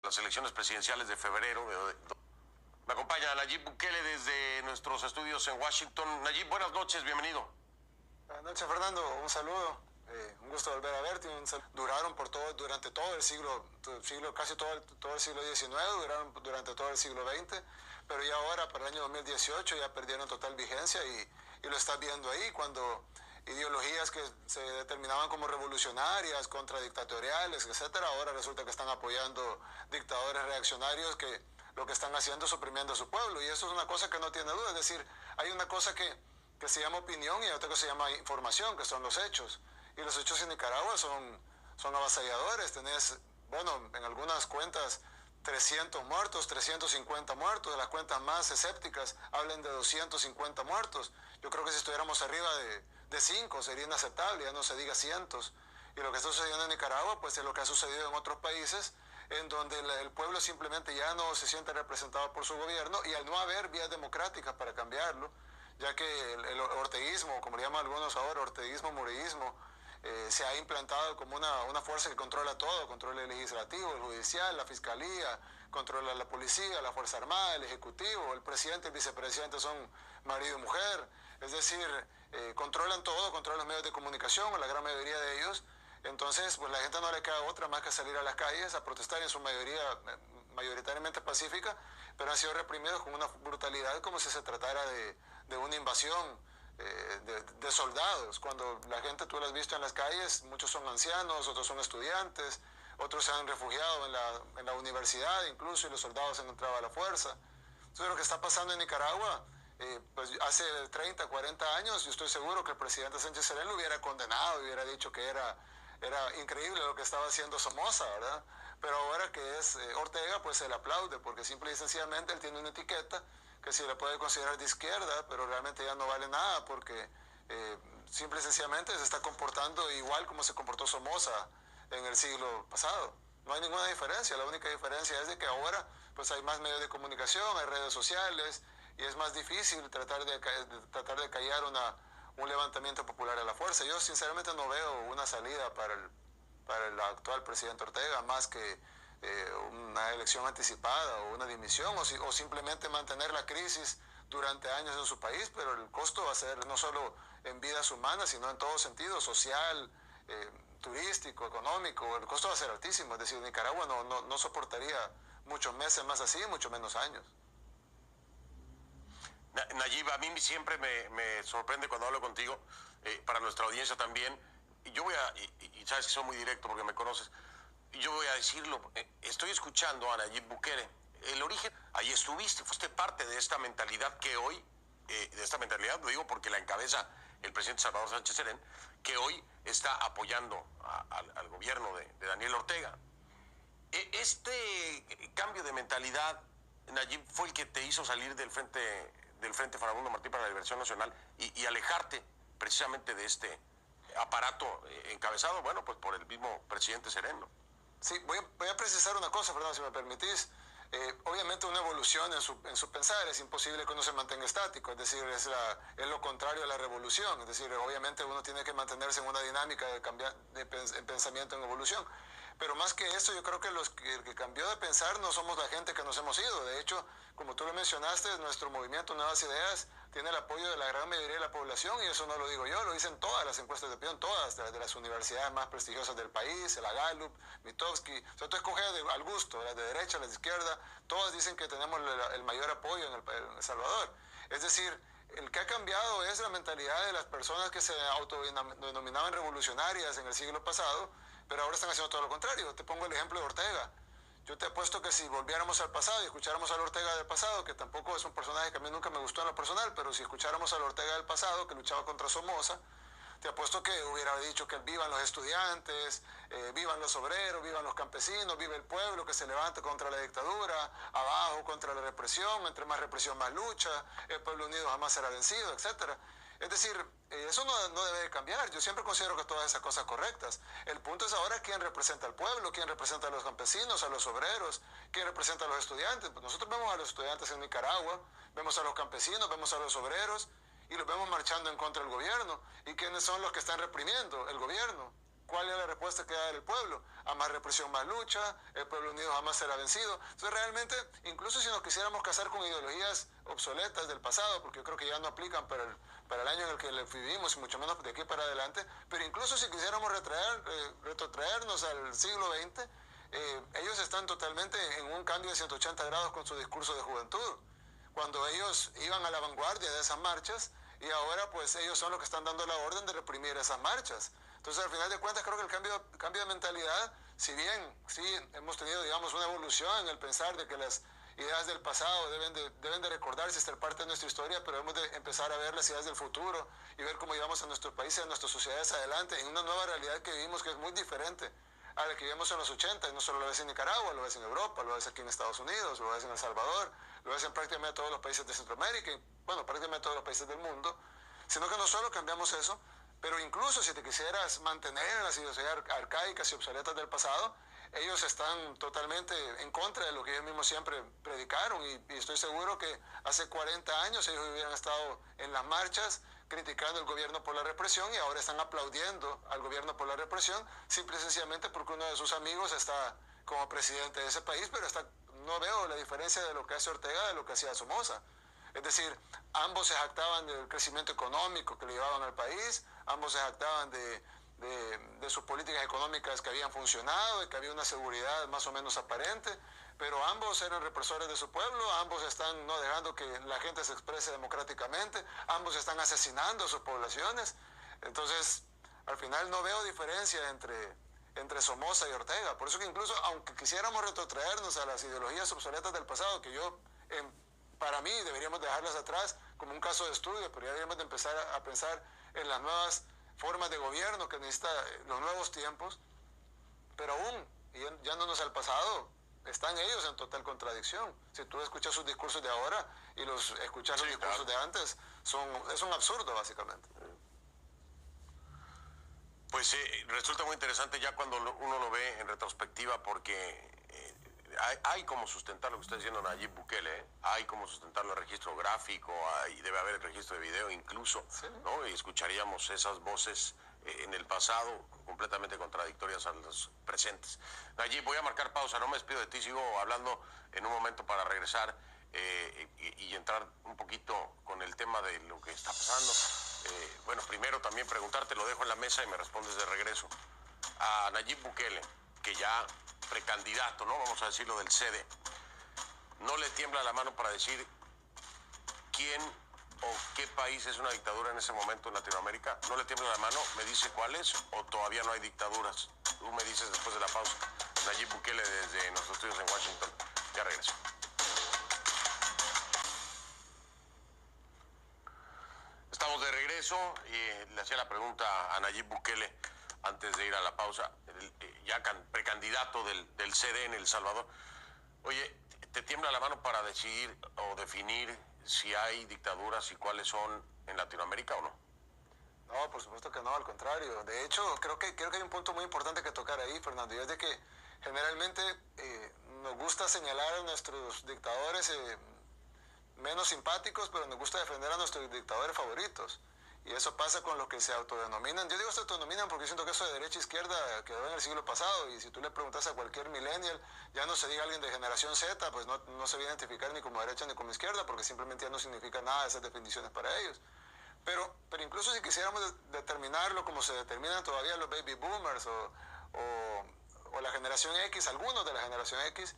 las elecciones presidenciales de febrero. Me acompaña Nayib Bukele desde nuestros estudios en Washington. Nayib, buenas noches, bienvenido. Buenas noches, Fernando, un saludo. Un gusto volver a verte. Duraron durante todo el siglo, casi todo el siglo XIX, duraron durante todo el siglo XX, pero ya ahora, para el año 2018, ya perdieron total vigencia y lo estás viendo ahí, cuando ideologías que se determinaban como revolucionarias, contradictatoriales, etcétera, ahora resulta que están apoyando dictadores reaccionarios que lo que están haciendo es suprimiendo a su pueblo, y eso es una cosa que no tiene duda. Es decir, hay una cosa que se llama opinión y otra que se llama información, que son los hechos. Y los hechos en Nicaragua son avasalladores. Tenés, bueno, en algunas cuentas 300 muertos, 350 muertos. De las cuentas más escépticas hablan de 250 muertos. Yo creo que si estuviéramos arriba de 5 sería inaceptable, ya no se diga cientos. Y lo que está sucediendo en Nicaragua pues es lo que ha sucedido en otros países, en donde el pueblo simplemente ya no se siente representado por su gobierno, y al no haber vías democráticas para cambiarlo, ya que el orteguismo, como le llaman algunos ahora, orteguismo, mureísmo, se ha implantado como una fuerza que controla todo, controla el legislativo, el judicial, la fiscalía, controla la policía, la Fuerza Armada, el ejecutivo, el presidente y el vicepresidente son marido y mujer, es decir, controlan todo, controlan los medios de comunicación, o la gran mayoría de ellos. Entonces, pues la gente no le queda otra más que salir a las calles a protestar, en su mayoría mayoritariamente pacífica, pero han sido reprimidos con una brutalidad como si se tratara de una invasión de soldados, cuando la gente, tú la has visto en las calles, muchos son ancianos, otros son estudiantes, otros se han refugiado en la universidad incluso, y los soldados han entrado a la fuerza. Entonces, lo que está pasando en Nicaragua, pues hace 30, 40 años, yo estoy seguro que el presidente Sánchez Serén lo hubiera condenado, hubiera dicho que era increíble lo que estaba haciendo Somoza, ¿verdad? Pero ahora que es Ortega, pues se le aplaude, porque simple y sencillamente él tiene una etiqueta que se le puede considerar de izquierda, pero realmente ya no vale nada, porque simple y sencillamente se está comportando igual como se comportó Somoza en el siglo pasado. No hay ninguna diferencia, la única diferencia es de que ahora pues hay más medios de comunicación, hay redes sociales, y es más difícil tratar de callar un levantamiento popular a la fuerza. Yo sinceramente no veo una salida para el actual presidente Ortega, más que una elección anticipada o una dimisión, o simplemente mantener la crisis durante años en su país, pero el costo va a ser no solo en vidas humanas, sino en todo sentido, social, turístico, económico. El costo va a ser altísimo, es decir, Nicaragua no soportaría muchos meses más así, mucho menos años. Nayib, a mí siempre me sorprende cuando hablo contigo, para nuestra audiencia también, y yo voy y sabes que soy muy directo porque me conoces, y yo voy a decirlo, estoy escuchando a Nayib Bukele, el origen, ahí estuviste, fuiste parte de esta mentalidad que hoy, de esta mentalidad, lo digo porque la encabeza el presidente Salvador Sánchez Serén, que hoy está apoyando al gobierno de Daniel Ortega. Este cambio de mentalidad, Nayib, fue el que te hizo salir del Frente Farabundo Martí para la Liberación Nacional y alejarte precisamente de este aparato encabezado, bueno, pues por el mismo presidente Serén, ¿no? Sí, voy a precisar una cosa, Fernando, si me permitís. Obviamente una evolución en su pensar es imposible que uno se mantenga estático, es decir, es lo contrario a la revolución, es decir, obviamente uno tiene que mantenerse en una dinámica de pensamiento en evolución. Pero más que eso, yo creo que el que cambió de pensar no somos la gente que nos hemos ido. De hecho, como tú lo mencionaste, nuestro movimiento Nuevas Ideas tiene el apoyo de la gran mayoría de la población, y eso no lo digo yo, lo dicen todas las encuestas de opinión, todas, de las universidades más prestigiosas del país, la Gallup, Mitofsky. O sea, tú escoges al gusto, las de derecha, las de izquierda, todas dicen que tenemos el mayor apoyo en El Salvador. Es decir, el que ha cambiado es la mentalidad de las personas que se autodenominaban revolucionarias en el siglo pasado, pero ahora están haciendo todo lo contrario. Te pongo el ejemplo de Ortega. Yo te apuesto que si volviéramos al pasado y escucháramos al Ortega del pasado, que tampoco es un personaje que a mí nunca me gustó en lo personal, pero si escucháramos al Ortega del pasado, que luchaba contra Somoza, te apuesto que hubiera dicho que vivan los estudiantes, vivan los obreros, vivan los campesinos, vive el pueblo que se levante contra la dictadura, abajo contra la represión, entre más represión más lucha, el pueblo unido jamás será vencido, etc. Es decir, eso no debe de cambiar. Yo siempre considero que todas esas cosas correctas. El punto es ahora quién representa al pueblo, quién representa a los campesinos, a los obreros, quién representa a los estudiantes. Pues nosotros vemos a los estudiantes en Nicaragua, vemos a los campesinos, vemos a los obreros, y los vemos marchando en contra del gobierno. ¿Y quiénes son los que están reprimiendo? El gobierno. ¿cuál es la respuesta que da el pueblo? A más represión, más lucha, el pueblo unido jamás será vencido. Entonces realmente, incluso si nos quisiéramos casar con ideologías obsoletas del pasado, porque yo creo que ya no aplican para el año en el que vivimos, y mucho menos de aquí para adelante, pero incluso si quisiéramos retrotraernos al siglo XX, ellos están totalmente en un cambio de 180 grados con su discurso de juventud. Cuando ellos iban a la vanguardia de esas marchas, y ahora pues ellos son los que están dando la orden de reprimir esas marchas. Entonces al final de cuentas creo que el cambio de mentalidad, si bien sí hemos tenido digamos una evolución en el pensar de que las ideas del pasado deben de recordarse y ser parte de nuestra historia, pero hemos de empezar a ver las ideas del futuro y ver cómo llevamos a nuestros países, a nuestras sociedades adelante en una nueva realidad que vivimos que es muy diferente a la que vivimos en los 80, y no solo lo ves en Nicaragua, lo ves en Europa, lo ves aquí en Estados Unidos, lo ves en El Salvador, lo ves en prácticamente todos los países de Centroamérica, y, bueno, prácticamente todos los países del mundo, sino que no solo cambiamos eso, pero incluso si te quisieras mantener en las ideologías arcaicas y obsoletas del pasado, ellos están totalmente en contra de lo que ellos mismos siempre predicaron, y estoy seguro que hace 40 años ellos hubieran estado en las marchas criticando al gobierno por la represión, y ahora están aplaudiendo al gobierno por la represión, simple y sencillamente porque uno de sus amigos está como presidente de ese país, pero no veo la diferencia de lo que hace Ortega de lo que hacía Somoza. Es decir, ambos se jactaban del crecimiento económico que le llevaban al país, ambos se jactaban de sus políticas económicas que habían funcionado, de que había una seguridad más o menos aparente, pero ambos eran represores de su pueblo, ambos están no dejando que la gente se exprese democráticamente, ambos están asesinando a sus poblaciones. Entonces, al final no veo diferencia entre Somoza y Ortega. Por eso que incluso, aunque quisiéramos retrotraernos a las ideologías obsoletas del pasado, que para mí deberíamos dejarlas atrás como un caso de estudio, pero ya deberíamos de empezar a pensar en las nuevas formas de gobierno que necesitan los nuevos tiempos, pero aún, yéndonos al pasado, están ellos en total contradicción. Si tú escuchas sus discursos de ahora y los escuchas los discursos de antes, es un absurdo básicamente. Pues resulta muy interesante ya cuando uno lo ve en retrospectiva, porque hay como sustentar lo que está diciendo Nayib Bukele, hay como sustentarlo el registro gráfico, debe haber el registro de video incluso, sí, ¿no? Y escucharíamos esas voces en el pasado completamente contradictorias a los presentes. Nayib, voy a marcar pausa, no me despido de ti, sigo hablando en un momento para regresar y entrar un poquito con el tema de lo que está pasando. Bueno, primero también preguntarte, lo dejo en la mesa y me respondes de regreso. A Nayib Bukele, que ya precandidato, ¿no? Vamos a decirlo, del CD, ¿no le tiembla la mano para decir quién o qué país es una dictadura en ese momento en Latinoamérica? ¿No le tiembla la mano? ¿Me dice cuál es o todavía no hay dictaduras? Tú me dices después de la pausa. Nayib Bukele desde nuestros estudios en Washington. Ya regreso. Estamos de regreso y le hacía la pregunta a Nayib Bukele antes de ir a la pausa, ya precandidato del CD en El Salvador. Oye, ¿te tiembla la mano para decidir o definir si hay dictaduras y cuáles son en Latinoamérica o no? No, por supuesto que no, al contrario. De hecho, creo que hay un punto muy importante que tocar ahí, Fernando, y es de que generalmente nos gusta señalar a nuestros dictadores menos simpáticos, pero nos gusta defender a nuestros dictadores favoritos. Y eso pasa con los que se autodenominan. Yo digo se autodenominan porque siento que eso de derecha e izquierda quedó en el siglo pasado, y si tú le preguntas a cualquier millennial, ya no se diga alguien de generación Z, pues no se va a identificar ni como derecha ni como izquierda, porque simplemente ya no significa nada esas definiciones para ellos. Pero incluso si quisiéramos determinarlo como se determinan todavía los baby boomers o la generación X, algunos de la generación X,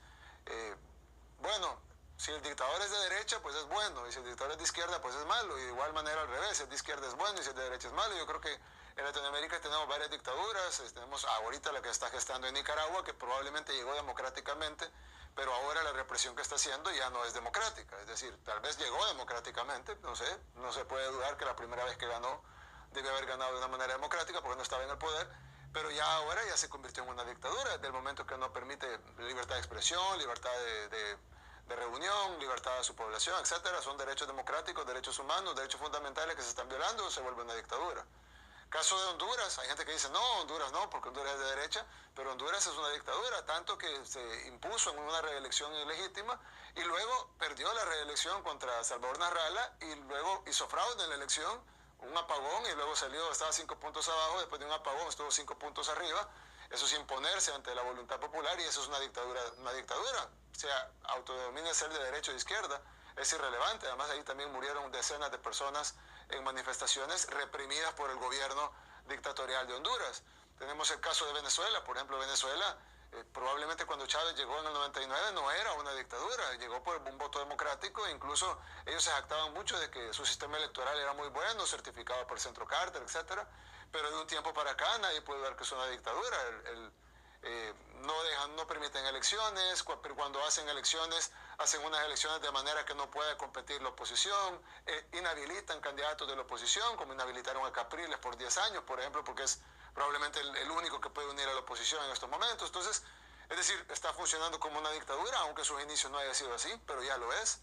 bueno, si el dictador es de derecha, pues es bueno, y si el dictador es de izquierda, pues es malo, y de igual manera al revés, si es de izquierda es bueno y si es de derecha es malo. Yo creo que en Latinoamérica tenemos varias dictaduras, tenemos ahorita la que está gestando en Nicaragua, que probablemente llegó democráticamente, pero ahora la represión que está haciendo ya no es democrática, es decir, tal vez llegó democráticamente, no sé, no se puede dudar que la primera vez que ganó debe haber ganado de una manera democrática porque no estaba en el poder, pero ya ahora ya se convirtió en una dictadura, desde el momento que no permite libertad de expresión, libertad de reunión, libertad de su población, etcétera. Son derechos democráticos, derechos humanos, derechos fundamentales que se están violando, se vuelve una dictadura. Caso de Honduras, hay gente que dice, no, Honduras no, porque Honduras es de derecha, pero Honduras es una dictadura, tanto que se impuso en una reelección ilegítima y luego perdió la reelección contra Salvador Narrala y luego hizo fraude en la elección un apagón y luego salió, estaba 5 puntos abajo, después de un apagón estuvo 5 puntos arriba. Eso es imponerse ante la voluntad popular y eso es una dictadura. O sea, autodenomina ser de derecha o de izquierda, es irrelevante. Además, ahí también murieron decenas de personas en manifestaciones reprimidas por el gobierno dictatorial de Honduras. Tenemos el caso de Venezuela. Por ejemplo, Venezuela, probablemente cuando Chávez llegó en el 99 no era una dictadura, llegó por un voto democrático e incluso ellos se jactaban mucho de que su sistema electoral era muy bueno, certificado por el Centro Carter, etc. Pero de un tiempo para acá nadie puede ver que es una dictadura. No permiten elecciones, pero cuando hacen elecciones, hacen unas elecciones de manera que no pueda competir la oposición, inhabilitan candidatos de la oposición, como inhabilitaron a Capriles por 10 años, por ejemplo, porque es probablemente el único que puede unir a la oposición en estos momentos. Entonces, es decir, está funcionando como una dictadura, aunque sus inicios no haya sido así, pero ya lo es.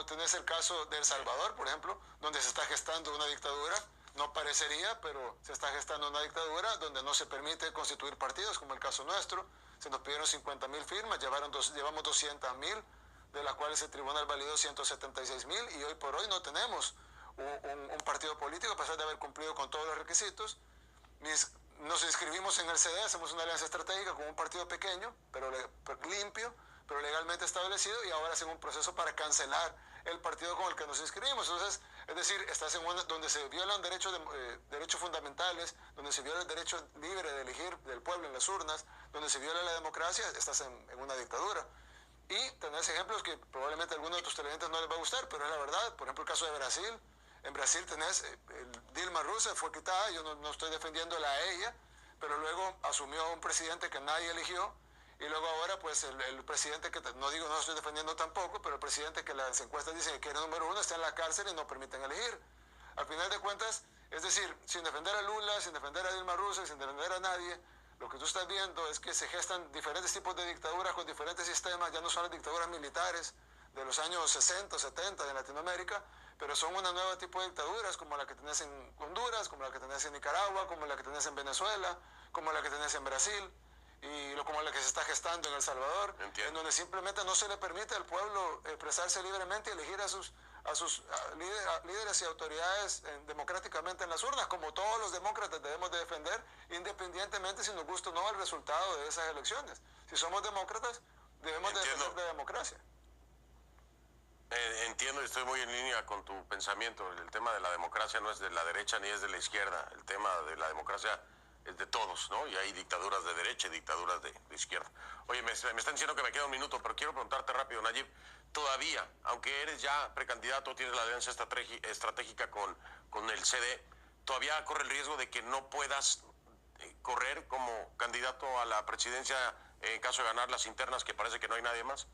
Tenés el caso de El Salvador, por ejemplo, donde se está gestando una dictadura. No parecería, pero se está gestando una dictadura donde no se permite constituir partidos, como el caso nuestro. Se nos pidieron 50.000 firmas, llevamos 200.000, de las cuales el tribunal validó 176.000, y hoy por hoy no tenemos un partido político, a pesar de haber cumplido con todos los requisitos. Nos inscribimos en el CD, hacemos una alianza estratégica con un partido pequeño, pero limpio, pero legalmente establecido, y ahora hacen un proceso para cancelar el partido con el que nos inscribimos. Entonces, es decir, estás en donde se violan derechos fundamentales, donde se viola el derecho libre de elegir del pueblo en las urnas, donde se viola la democracia, estás en una dictadura. Y tenés ejemplos que probablemente a algunos de tus televidentes no les va a gustar, pero es la verdad. Por ejemplo, el caso de Brasil. En Brasil tenés, Dilma Rousseff fue quitada, yo no estoy defendiéndola a ella, pero luego asumió un presidente que nadie eligió, y luego ahora pues el presidente que, no lo estoy defendiendo tampoco, pero el presidente que las encuestas dicen que era número 1 está en la cárcel y no permiten elegir. Al final de cuentas, es decir, sin defender a Lula, sin defender a Dilma Rousseff, sin defender a nadie, lo que tú estás viendo es que se gestan diferentes tipos de dictaduras con diferentes sistemas. Ya no son las dictaduras militares de los años 60, 70 de Latinoamérica, pero son una nueva tipo de dictaduras, como la que tenés en Honduras, como la que tenés en Nicaragua, como la que tenés en Venezuela, como la que tenés en Brasil, y como la que se está gestando en El Salvador. Entiendo. En donde simplemente no se le permite al pueblo expresarse libremente y elegir a sus líderes y autoridades democráticamente en las urnas, como todos los demócratas debemos de defender, independientemente si nos gusta o no el resultado de esas elecciones. Si somos demócratas, debemos de defender la democracia. Entiendo y estoy muy en línea con tu pensamiento. El tema de la democracia no es de la derecha ni es de la izquierda. El tema de la democracia es de todos, ¿no? Y hay dictaduras de derecha y dictaduras de izquierda. Oye, me están diciendo que me queda un minuto, pero quiero preguntarte rápido, Nayib. Todavía, aunque eres ya precandidato, tienes la alianza estratégica con el CD, ¿todavía corre el riesgo de que no puedas correr como candidato a la presidencia en caso de ganar las internas, que parece que no hay nadie más?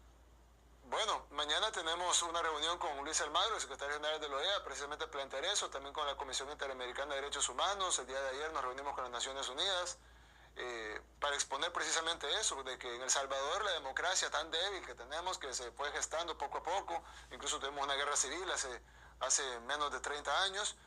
Bueno, mañana tenemos una reunión con Luis Almagro, el secretario general de la OEA, precisamente plantear eso, también con la Comisión Interamericana de Derechos Humanos. El día de ayer nos reunimos con las Naciones Unidas para exponer precisamente eso, de que en El Salvador la democracia tan débil que tenemos, que se fue gestando poco a poco, incluso tuvimos una guerra civil hace menos de 30 años,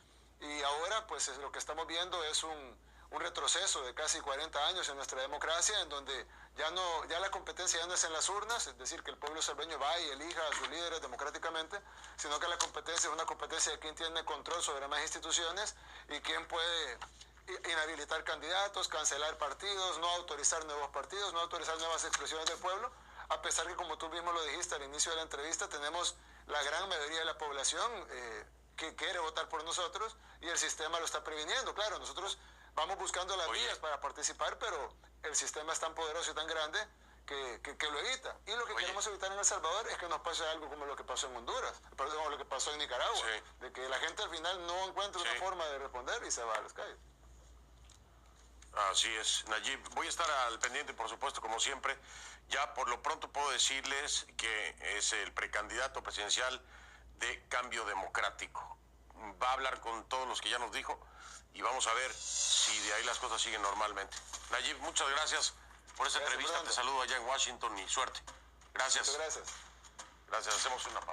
y ahora pues lo que estamos viendo es un retroceso de casi 40 años en nuestra democracia, en donde ya la competencia ya no es en las urnas, es decir, que el pueblo salvadoreño va y elija a sus líderes democráticamente, sino que la competencia es una competencia de quién tiene control sobre más instituciones y quién puede inhabilitar candidatos, cancelar partidos, no autorizar nuevos partidos, no autorizar nuevas expresiones del pueblo, a pesar que, como tú mismo lo dijiste al inicio de la entrevista, tenemos la gran mayoría de la población que quiere votar por nosotros y el sistema lo está previniendo. Claro, nosotros vamos buscando las vías para participar, pero el sistema es tan poderoso y tan grande que lo evita. Y lo que queremos evitar en El Salvador es que nos pase algo como lo que pasó en Honduras, perdón, lo que pasó en Nicaragua, de que la gente al final no encuentra una forma de responder y se va a las calles. Así es, Nayib. Voy a estar al pendiente, por supuesto, como siempre. Ya por lo pronto puedo decirles que es el precandidato presidencial de Cambio Democrático. Va a hablar con todos los que ya nos dijo y vamos a ver si de ahí las cosas siguen normalmente. Nayib, muchas gracias por esa entrevista. Te saludo allá en Washington y suerte. Gracias. Muchas gracias. Gracias. Hacemos una pausa.